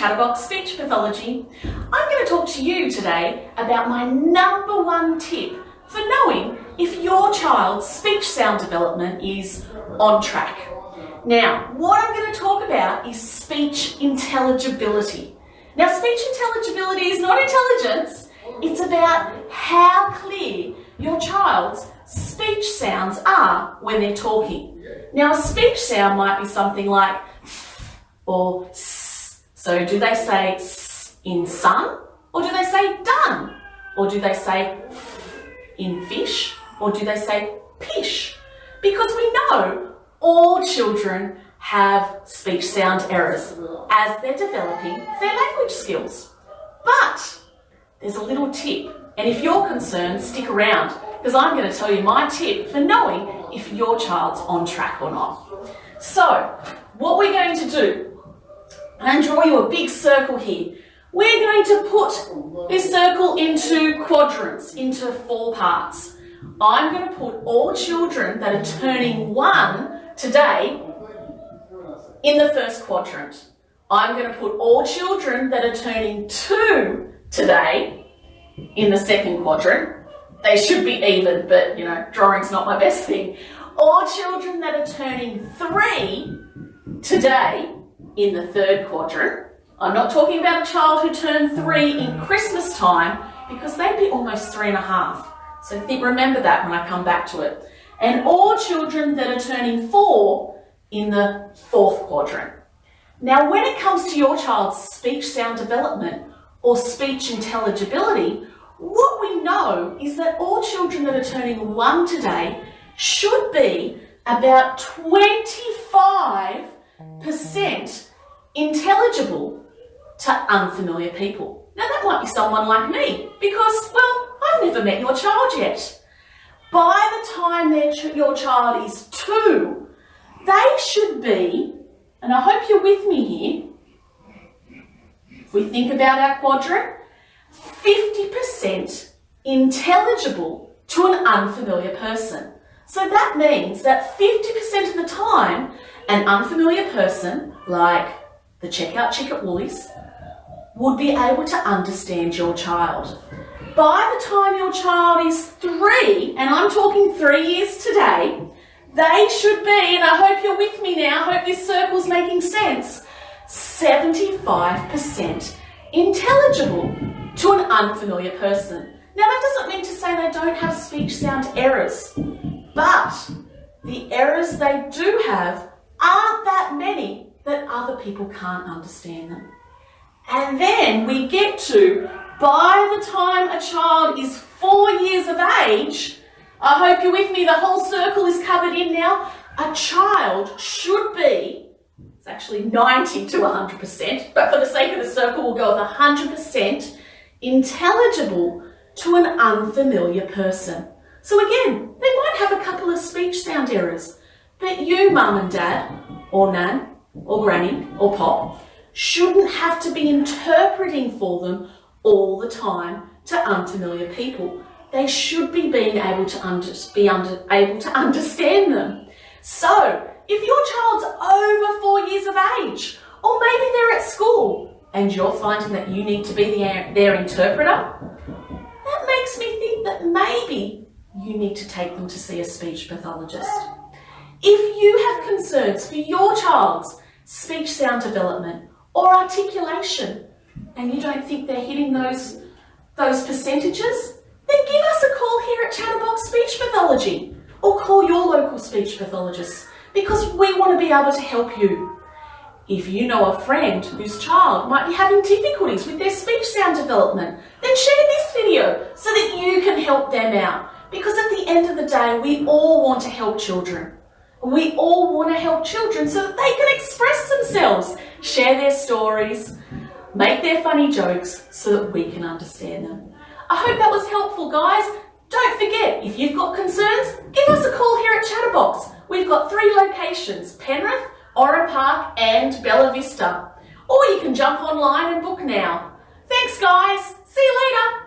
Chatterbox Speech Pathology. I'm going to talk to you today about my #1 tip for knowing if your child's speech sound development is on track. Now, what I'm going to talk about is speech intelligibility. Now, speech intelligibility is not intelligence, it's about how clear your child's speech sounds are when they're talking. Now, a speech sound might be something like or s. So do they say s in sun, or do they say done? Or do they say in fish, or do they say pish? Because we know all children have speech sound errors as they're developing their language skills. But there's a little tip, and if you're concerned, stick around, because I'm going to tell you my tip for knowing if your child's on track or not. So, what we're going to do, I'm going to draw you a big circle here. We're going to put this circle into quadrants, into 4 parts. I'm going to put all children that are turning 1 today in the first quadrant. I'm going to put all children that are turning 2 today in the second quadrant. They should be even, but drawing's not my best thing. All children that are turning 3 today in the third quadrant. I'm not talking about a child who turned 3 in Christmas time, because they'd be almost 3.5. So remember that when I come back to it. And all children that are turning 4 in the fourth quadrant. Now, when it comes to your child's speech sound development or speech intelligibility, what we know is that all children that are turning 1 today should be about 25% intelligible to unfamiliar people. Now, that might be someone like me, because, well, I've never met your child yet. By the time your child is 2, they should be, and I hope you're with me here, if we think about our quadrant, 50% intelligible to an unfamiliar person. So that means that 50% of the time, an unfamiliar person, like the checkout chick at Woolies, would be able to understand your child. By the time your child is 3, and I'm talking 3 years today, they should be, and I hope you're with me now, I hope this circle's making sense, 75% intelligible to an unfamiliar person. Now, that doesn't mean to say they don't have speech sound errors, but the errors they do have aren't that many that other people can't understand them. And then we get to, by the time a child is 4 years of age, I hope you're with me, the whole circle is covered in now, a child should be, it's actually 90 to 100%, but for the sake of the circle we'll go with 100% intelligible to an unfamiliar person. So again, they might have a couple of speech sound errors, but you, mum and dad, or nan, or granny, or pop, shouldn't have to be interpreting for them all the time to unfamiliar people. They should be being able to understand them. So, if your child's over 4 years of age, or maybe they're at school, and you're finding that you need to be their interpreter, that makes me think that maybe you need to take them to see a speech pathologist. If you have concerns for your child's speech sound development or articulation, and you don't think they're hitting those percentages, then give us a call here at Chatterbox Speech Pathology, or call your local speech pathologist, because we want to be able to help you. If you know a friend whose child might be having difficulties with their speech sound development, then share this video so that you can help them out. Because at the end of the day, we all want to help children. We all want to help children so that they can express themselves, share their stories, make their funny jokes so that we can understand them. I hope that was helpful, guys. Don't forget, if you've got concerns, give us a call here at Chatterbox. We've got 3 locations, Penrith, Oran Park and Bella Vista. Or you can jump online and book now. Thanks, guys. See you later.